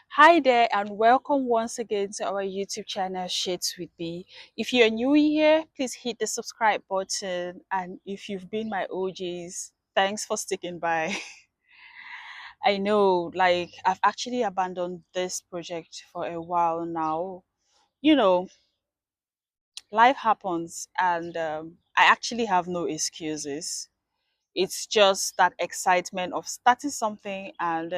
Hi there, and welcome once again to our YouTube channel, Shades with B. If you're new here, please hit the subscribe button. And if you've been my OGs, thanks for sticking by. I know, I've actually abandoned this project for a while now. You know, life happens, and I actually have no excuses. It's just that excitement of starting something and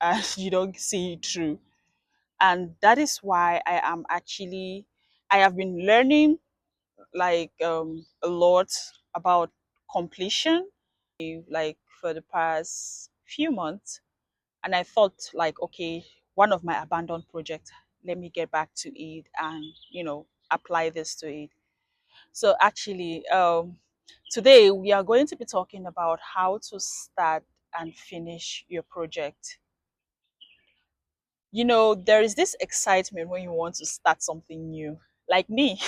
and you don't see it through. And that is why I have been learning a lot about completion for the past few months. And I thought, like, okay, one of my abandoned projects, let me get back to it and apply this to it. So actually, today we are going to be talking about how to start and finish your project. There is this excitement when you want to start something new. Like me,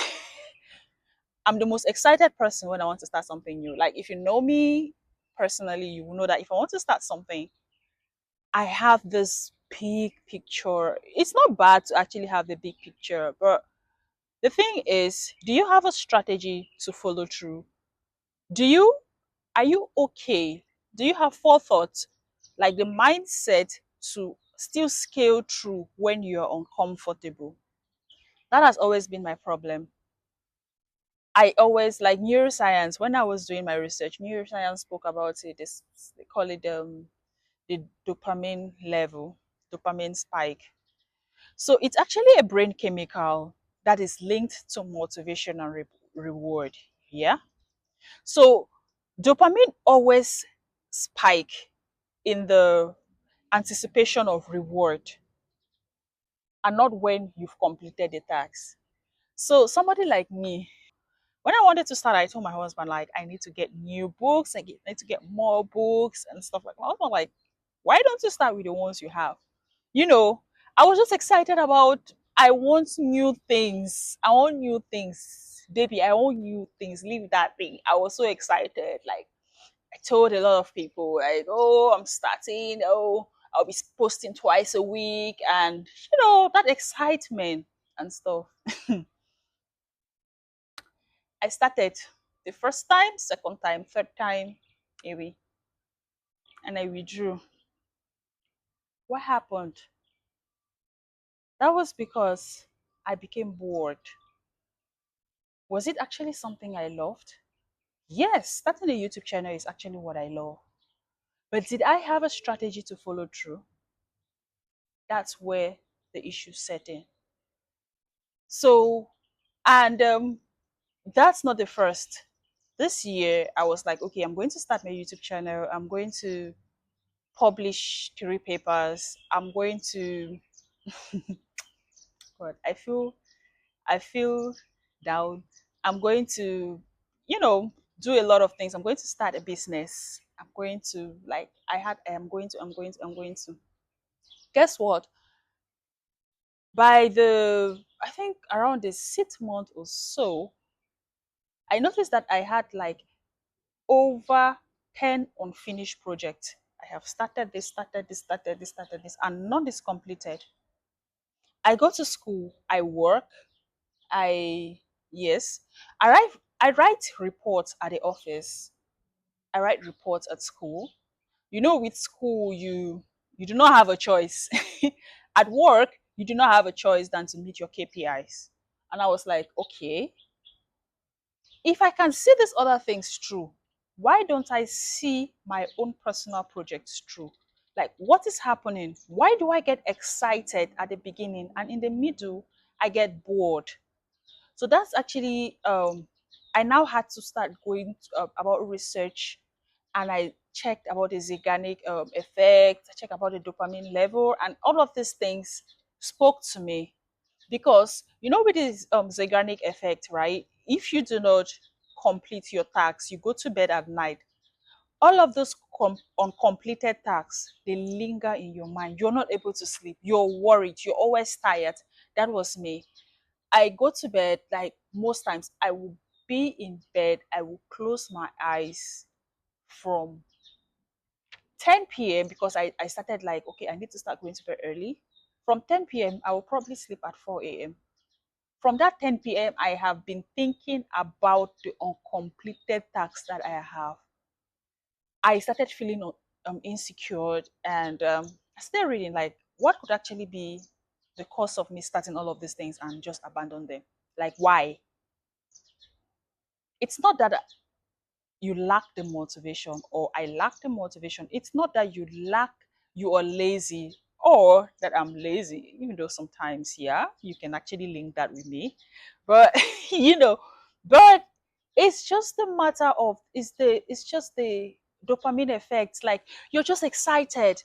I'm the most excited person when I want to start something new. Like, if you know me personally, you will know that if I want to start something, I have this big picture. It's not bad to actually have the big picture, but the thing is, do you have a strategy to follow through? Do you Are you okay? Do you have forethought, like the mindset to still scale through when you're uncomfortable? That has always been my problem. I always like neuroscience. When I was doing my research, neuroscience spoke about it. They call it the dopamine level, dopamine spike. So it's actually a brain chemical that is linked to motivation and reward. Yeah. So dopamine always spike in the anticipation of reward and not when you've completed the task. So somebody like me, when I wanted to start, I told my husband, like, I need to get new books, need to get more books and stuff like that. My husband like, why don't you start with the ones you have? You know, I was just excited about, I want new things. I want new things. Baby, I want new things. Leave that thing. I was so excited. Like, I told a lot of people, like, oh, I'm starting. Oh, I'll be posting twice a week. And, that excitement and stuff. I started the first time, second time, third time, maybe, and I withdrew. What happened? That was because I became bored. Was it actually something I loved? Yes, starting a YouTube channel is actually what I love. But did I have a strategy to follow through? That's where the issue set in. So, and that's not the first. This year, I was like, okay, I'm going to start my YouTube channel. I'm going to publish 3 papers. I'm going to, God, I feel down. I'm going to, you know, do a lot of things. I'm going to start a business. I'm going to like I'm going to. Guess what? By the I think around the 6th month or so, I noticed that I had like over 10 unfinished projects. I have started this, and none is completed. I go to school, I work, I yes, I write reports at the office. I write reports at school. With school, you do not have a choice. At work, you do not have a choice than to meet your KPIs. And I was like, okay, if I can see these other things through, why don't I see my own personal projects through? Like, what is happening? Why do I get excited at the beginning and in the middle I get bored? So that's actually I now had to start going about research, and I checked about the Zeigarnik effect. I checked about the dopamine level, and all of these things spoke to me because with this Zeigarnik effect, right? If you do not complete your tasks, you go to bed at night. All of those uncompleted tasks, they linger in your mind. You're not able to sleep. You're worried. You're always tired. That was me. I go to bed, like most times I will be in bed, I will close my eyes from 10 p.m., because I started like, okay, I need to start going to bed early. From 10 p.m., I will probably sleep at 4 a.m. From that 10 p.m., I have been thinking about the uncompleted tasks that I have. I started feeling insecure, and I started reading like what could actually be the cause of me starting all of these things and just abandon them. Like, why? It's not that you lack the motivation or I lack the motivation. It's not that you are lazy or that I'm lazy, even though sometimes, yeah, you can actually link that with me. But you know, but it's just the matter of it's just the dopamine effect. Like, you're just excited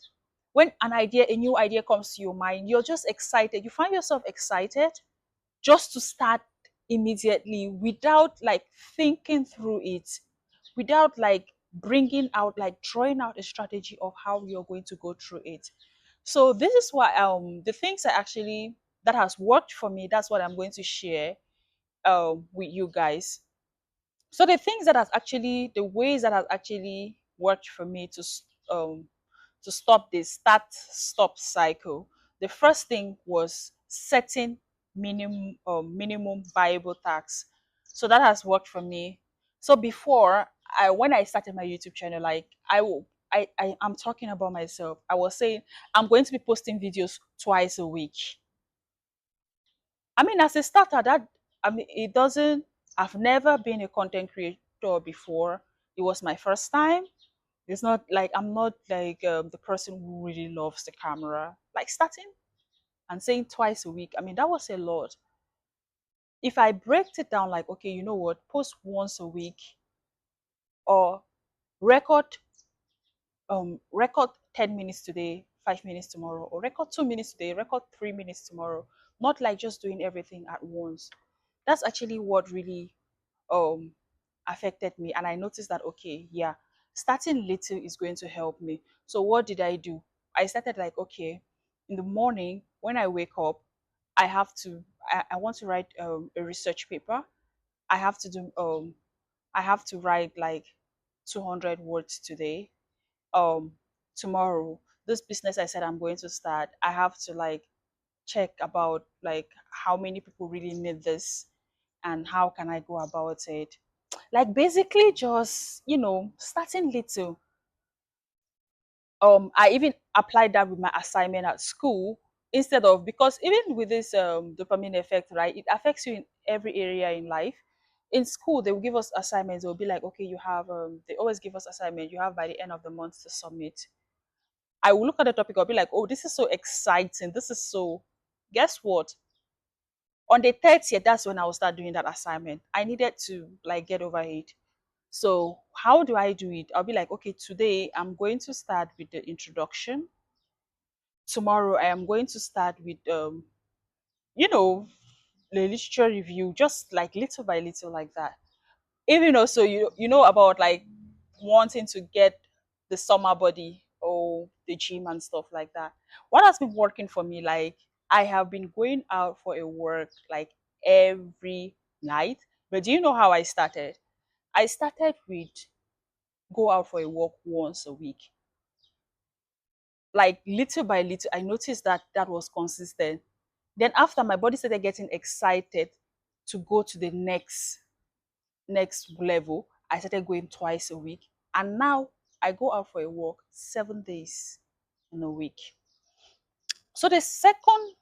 when a new idea comes to your mind. You're just excited. You find yourself excited just to start immediately without like thinking through it, without like bringing out, like drawing out a strategy of how you're going to go through it. So this is why the things that actually that has worked for me, that's what I'm going to share with you guys. So the things that has actually, the ways that has actually worked for me to stop this start stop cycle. The first thing was setting minimum viable tasks. So that has worked for me. So before, I when I started my YouTube channel, like I'm talking about myself. I was saying I'm going to be posting videos twice a week. I mean, as a starter, that I mean, it doesn't. I've never been a content creator before. It was my first time. It's not like I'm not like the person who really loves the camera. Like starting and saying twice a week. I mean, that was a lot. If I break it down, like, okay, you know what, post once a week or record record 10 minutes today, 5 minutes tomorrow, or record 2 minutes today, record 3 minutes tomorrow. Not like just doing everything at once. That's actually what really um affected me, and I noticed that, okay, yeah, starting little is going to help me. So what did I do? I started like, okay, in the morning when I wake up, I have to I want to write a research paper. I have to do I have to write like 200 words today. um Tomorrow, this business I said I'm going to start, I have to like check about like how many people really need this and how can I go about it. Like, basically just, starting little. I even applied that with my assignment at school, instead of, because even with this dopamine effect, right, it affects you in every area in life. In school, they will give us assignments. They'll be like, okay, you have they always give us assignment, you have by the end of the month to submit. I will look at the topic, I'll be like, oh, this is so exciting, this is so, guess what, on the 30th, that's when I will start doing that assignment. I needed to like get over it. So how do I do it? I'll be like, okay, today I'm going to start with the introduction. Tomorrow I am going to start with you know, the literature review, just like little by little like that. Even also, you know about like wanting to get the summer body or the gym and stuff like that. What has been working for me, like, I have been going out for a work like every night. But do you know how I started? I started with go out for a walk once a week. Like, little by little, I noticed that that was consistent. Then after, my body started getting excited to go to the next level. I started going twice a week, and now I go out for a walk 7 days in a week. So the second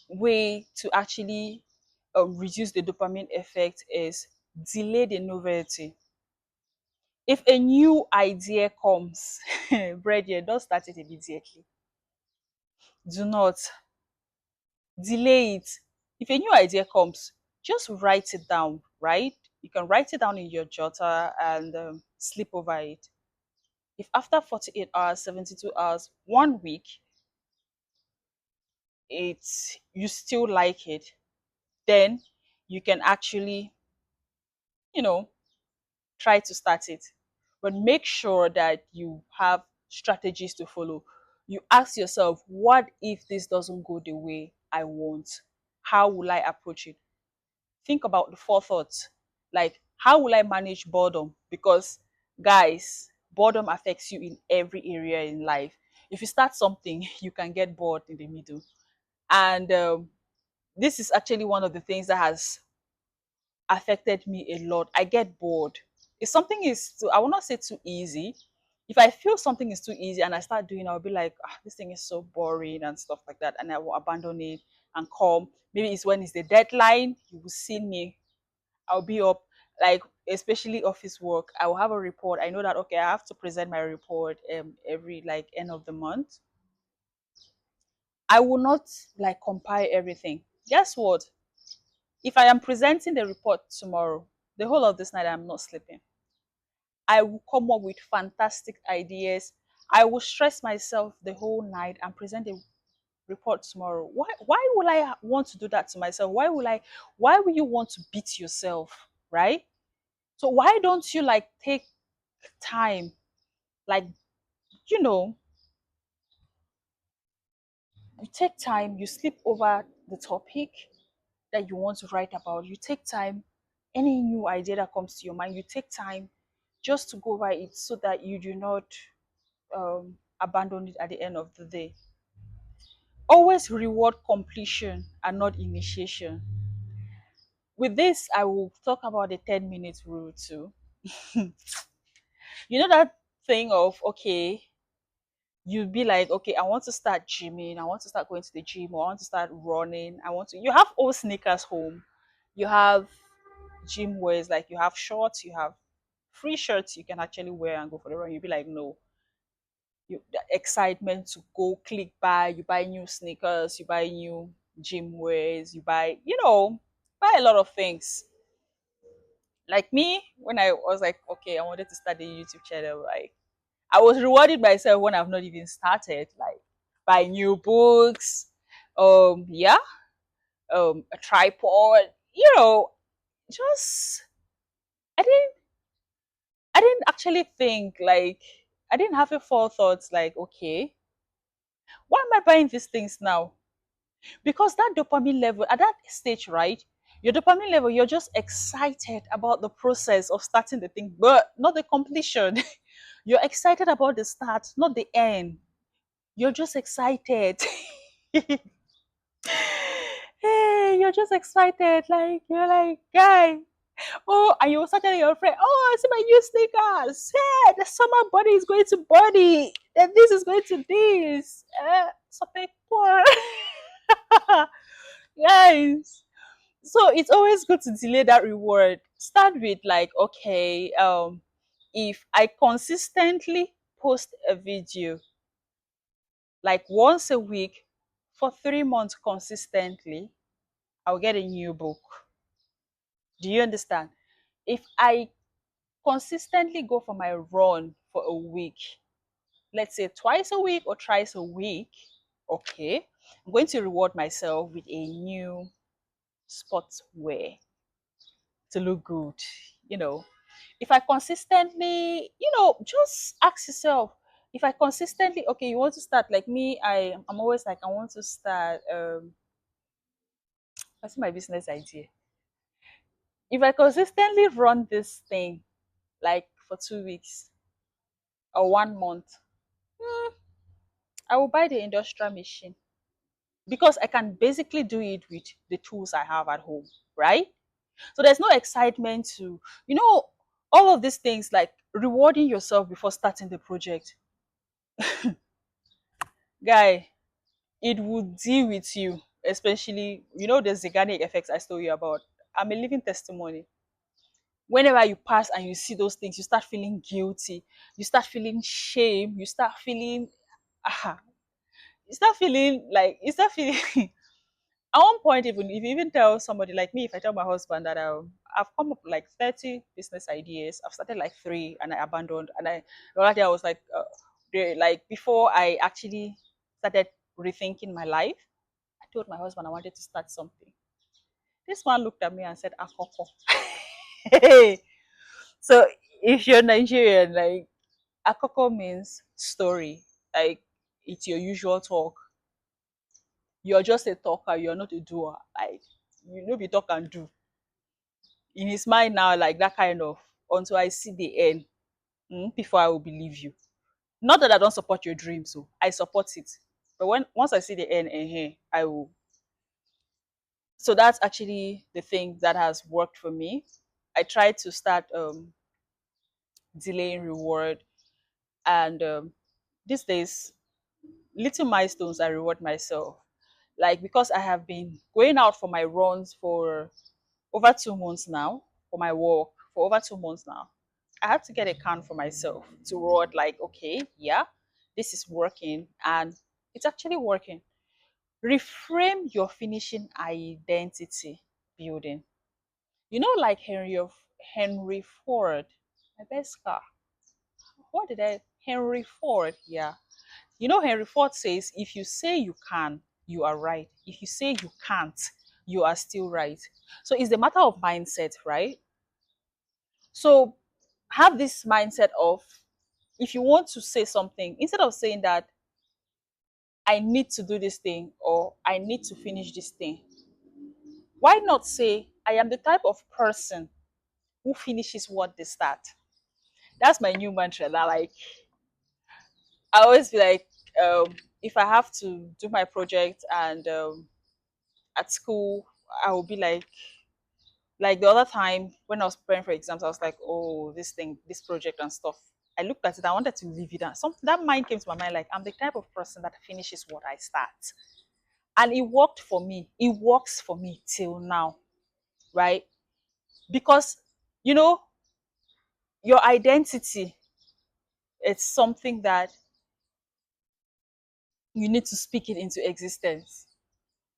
way to actually reduce the dopamine effect is delay the novelty. If a new idea comes, brethren, don't start it immediately. Do not delay it. If a new idea comes, just write it down, right? You can write it down in your jotter and sleep over it. If after 48 hours, 72 hours, 1 week, it's you still like it, then you can actually, you know, try to start it. But make sure that you have strategies to follow. You ask yourself, what if this doesn't go the way I want? How will I approach it? Think about the forethought. Like, how will I manage boredom? Because, guys, boredom affects you in every area in life. If you start something, you can get bored in the middle. And this is actually one of the things that has affected me a lot. I get bored. If something is too, I will not say too easy. If I feel something is too easy and I start doing, I'll be like, ah, this thing is so boring and stuff like that. And I will abandon it and come. Maybe it's when it's the deadline, you will see me. I'll be up, like, especially office work. I will have a report. I know that, okay, I have to present my report every like end of the month. I will not like compile everything. Guess what? If I am presenting the report tomorrow, the whole of this night I'm not sleeping. I will come up with fantastic ideas. I will stress myself the whole night and present a report tomorrow. Why will I want to do that to myself? Why will you want to beat yourself, right? So why don't you like take time, like, you know, you take time, you sleep over the topic that you want to write about. You take time, any new idea that comes to your mind, you take time just to go over it so that you do not abandon it at the end of the day. Always reward completion and not initiation. With this, I will talk about the 10 minute rule too. You know that thing of, okay, you'd be like, okay, I want to start gymming, I want to start going to the gym, or I want to start running. You have old sneakers home, you have gym wears, like you have shorts, you have free shirts you can actually wear and go for the run. You'd be like, no, the excitement to go click buy, you buy new sneakers, you buy new gym wears, you buy, buy a lot of things. Like me, when I was like, okay, I wanted to start a YouTube channel, like I was rewarding myself when I've not even started, like buy new books, yeah, a tripod, just I didn't I didn't actually think like I didn't have a forethought like, okay, why am I buying these things now? Because that dopamine level at that stage, right? Your dopamine level, you're just excited about the process of starting the thing, but not the completion. You're excited about the start, not the end. You're just excited. Hey, you're just excited. Like, you're like, guy, oh, and you start telling your friend, oh, I see my new sneakers. Hey, the summer body is going to body. Then this is going to this. Something poor. Guys. So it's always good to delay that reward. Start with like, okay, if I consistently post a video like once a week for 3 months consistently, I'll get a new book. Do you understand? If I consistently go for my run for a week, let's say twice a week or thrice a week, okay, I'm going to reward myself with a new sports wear to look good. You know, if I consistently, just ask yourself, if I consistently, okay, you want to start like me, I'm always like, I want to start, what's my business idea? If I consistently run this thing like for 2 weeks or 1 month, hmm, I will buy the industrial machine because I can basically do it with the tools I have at home, right? So there's no excitement to, all of these things like rewarding yourself before starting the project. Guy, it will deal with you, especially, the Zeigarnik effects I told you about. I'm a living testimony. Whenever you pass and you see those things, you start feeling guilty, you start feeling shame, you start feeling, ah, you start feeling at one point, even if you even tell somebody like me, if I tell my husband that I've come up with like 30 business ideas, I've started like three and I abandoned, and the other day I was like, like before I actually started rethinking my life, I told my husband I wanted to start something. This man looked at me and said, Akoko. Hey. So if you're Nigerian, like Akoko means story, like it's your usual talk. You're just a talker, you're not a doer. Like you know be talk and do. In his mind now, like that kind of until I see the end. before I will believe you. Not that I don't support your dream, so I support it. But when once I see the end, I will. So that's actually the thing that has worked for me. I tried to start delaying reward, and these days, little milestones I reward myself. Like because I have been going out for my runs for over 2 months now, for my walk for over 2 months now. I have to get a count for myself to reward, like, okay, yeah, this is working and it's actually working. Reframe your finishing identity building. You know, like Henry Ford, my best car. What did I? Henry Ford, yeah. You know, Henry Ford says, if you say you can, you are right. If you say you can't, you are still right. So it's the matter of mindset, right? So have this mindset of, if you want to say something, instead of saying that I need to do this thing or I need to finish this thing, why not say I am the type of person who finishes what they start? That's my new mantra. That, like, I always be like, if I have to do my project and at school, I will be like the other time when I was preparing for exams, I was like, oh, this thing, this project and stuff. I looked at it, I wanted to leave it. And something that mind came to my mind, like, I'm the type of person that finishes what I start. And it worked for me. It works for me till now, right? Because, you know, your identity, it's something that you need to speak it into existence.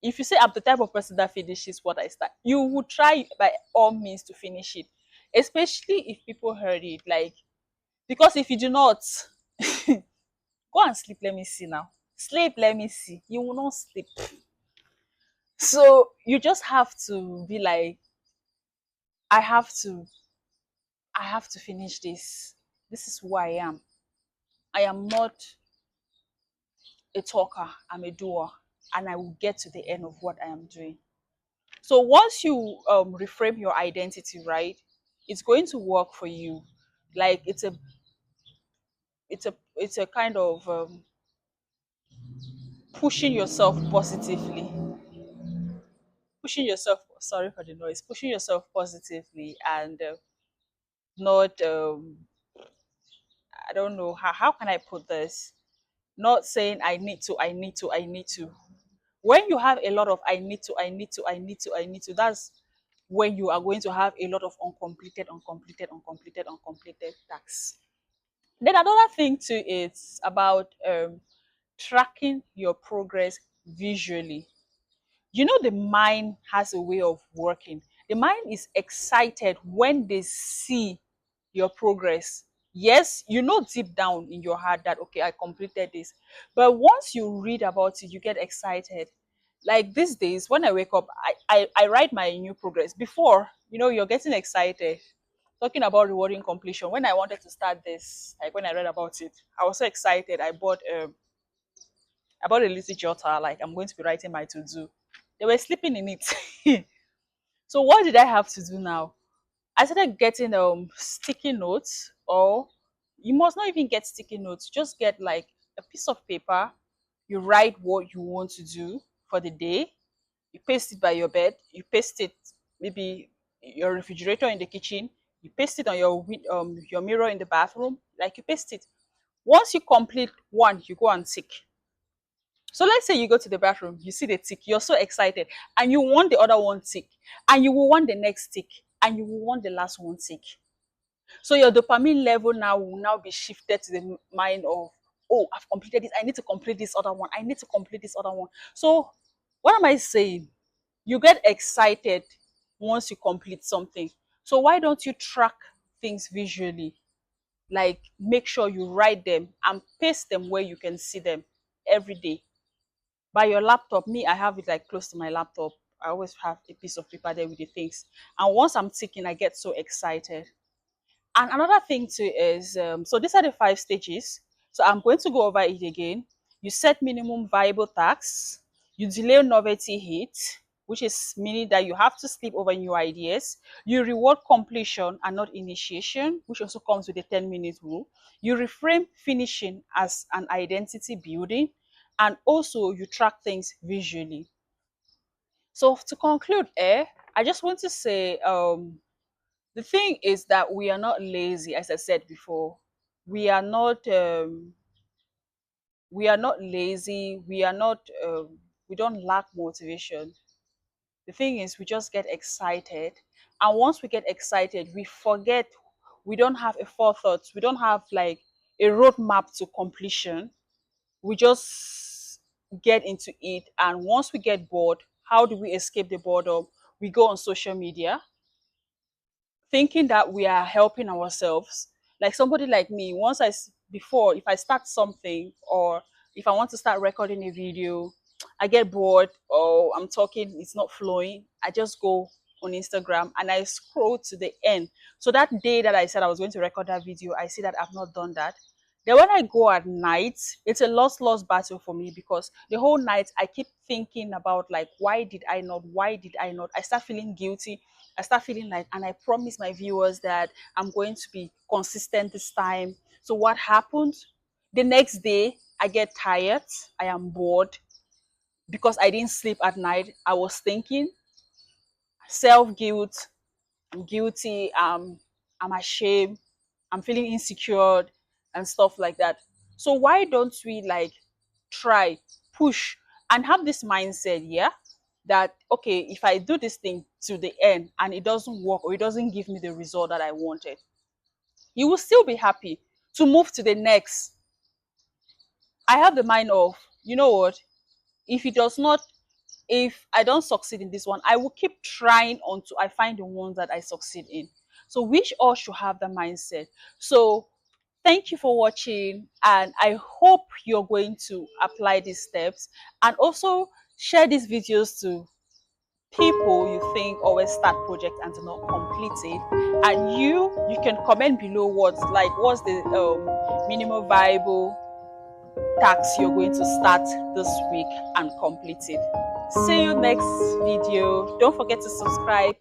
If you say I'm the type of person that finishes what I start, you would try by all means to finish it, especially if people heard it. Like, because if you do not, go and sleep. Let me see now. Sleep. Let me see. You will not sleep. So you just have to be like, I have to, I have to finish this. This is who I am. I am not a talker. I'm a doer, and I will get to the end of what I am doing. So once you reframe your identity, right, it's going to work for you. Like it's a kind of pushing yourself positively, pushing yourself. Sorry for the noise. Pushing yourself positively and not. I don't know how can I put this. Not saying I need to. I need to. I need to. When you have a lot of I need to. I need to. I need to. I need to. That's when you are going to have a lot of uncompleted tasks. Then another thing too is about tracking your progress visually. You know, the mind has a way of working. The mind is excited when they see your progress. Yes, you know deep down in your heart that, okay, I completed this. But once you read about it, you get excited. Like these days, when I wake up, I write my new progress. Before, you're getting excited talking about rewarding completion. When I wanted to start this, like when I read about it, I was so excited. I bought a little jotter, like I'm going to be writing my to do. They were sleeping in it. So what did I have to do now? I started getting sticky notes, or you must not even get sticky notes. Just get like a piece of paper. You write what you want to do for the day. You paste it by your bed. You paste it maybe your refrigerator in the kitchen. You paste it on your mirror in the bathroom. Like you paste it. Once you complete one, you go and tick. So let's say you go to the bathroom, you see the tick, you're so excited, and you want the other one tick, and you will want the next tick, and you will want the last one tick. So your dopamine level now will now be shifted to the mind of, oh, I've completed this, I need to complete this other one, I need to complete this other one. So what am I saying? You get excited once you complete something. So why don't you track things visually? Like make sure you write them and paste them where you can see them every day. By your laptop, me, I have it like close to my laptop. I always have a piece of paper there with the things. And once I'm ticking, I get so excited. And another thing too is, so these are the 5 stages. So I'm going to go over it again. You set minimum viable tasks. You delay novelty hit, which is meaning that you have to sleep over new ideas. You reward completion and not initiation, which also comes with the 10-minute rule. You reframe finishing as an identity building, and also you track things visually. So to conclude, I just want to say the thing is that we are not lazy, as I said before. We are not lazy. We don't lack motivation. The thing is, we just get excited. And once we get excited, we forget, we don't have a forethought. We don't have like a roadmap to completion. We just get into it. And once we get bored, how do we escape the boredom? We go on social media thinking that we are helping ourselves. Like somebody like me, before, if I start something or if I want to start recording a video, I get bored or I'm talking, it's not flowing. I just go on Instagram and I scroll to the end. So that day that I said I was going to record that video, I see that I've not done that. Then when I go at night, it's a lost battle for me because the whole night I keep thinking about like why did I not? Why did I not? I start feeling guilty. I start feeling like, and I promise my viewers that I'm going to be consistent this time. So what happened? The next day, I get tired. I am bored because I didn't sleep at night. I was thinking self guilt. I'm guilty. I'm ashamed. I'm feeling insecure and stuff like that. So why don't we like try, push, and have this mindset, yeah? That okay, if I do this thing to the end and it doesn't work or it doesn't give me the result that I wanted, you will still be happy to move to the next. I have the mind of, you know what, if it does not, if I don't succeed in this one, I will keep trying until I find the ones that I succeed in. So we all should have the mindset. So thank you for watching, and I hope you're going to apply these steps and also share these videos to people you think always start projects and do not complete it. And you can comment below what's the minimum viable task you're going to start this week and complete it. See you next video. Don't forget to subscribe.